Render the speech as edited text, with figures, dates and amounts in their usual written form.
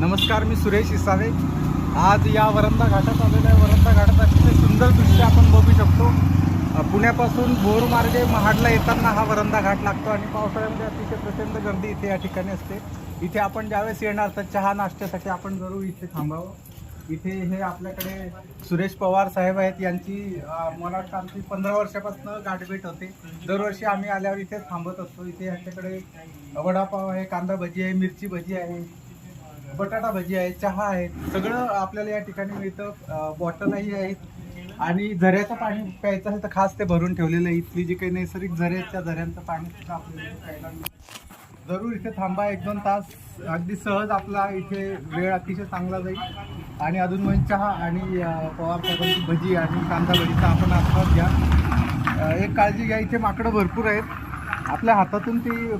नमस्कार, मी सुरेश इसावे. आज या वरंधा घाटात आलेलो आहे. वरंधा घाटात अतिशय सुंदर दृश्य आपण बघू शकतो. पुण्यापासून भोर मार्गे महाडला येताना हा वरंधा घाट लागतो आणि पावसाळ्यामध्ये अतिशय प्रचंड गर्दी इथे या ठिकाणी असते. इथे आपण ज्यावेळेस येणार तर चहा नाश्त्यासाठी आपण जरूर इथे थांबावं. इथे हे आपल्याकडे सुरेश पवार साहेब आहेत. यांची मला वाटतं आमची 15 वर्षापासून गाठभेट होते. दरवर्षी आम्ही आल्यावर इथे थांबत असतो. इथे यांच्याकडे वडापाव आहे, कांदा भजी आहे, मिरची भजी आहे, बटाटा भजी आहे, चहा आहे, सगळं आपल्याला या ठिकाणी मिळतं. बॉटलही आहेत आणि झऱ्याचं पाणी प्यायचं असेल तर खास ते भरून ठेवलेलं आहे. इथली जी काही नैसर्गिक झऱ्यांचं पाणी सुद्धा आपल्याला प्यायला मिळतं. जरूर इथे थांबा, 1-2 तास अगदी सहज आपला इथे वेळ अतिशय चांगला जाईल. आणि अजून म्हणजे चहा आणि पवार साहेबांची भजी आणि कांदा भजीचा आपण आस्वाद घ्या. एक काळजी घ्या, इथे माकडं भरपूर आहेत. आपल्या हातातून ती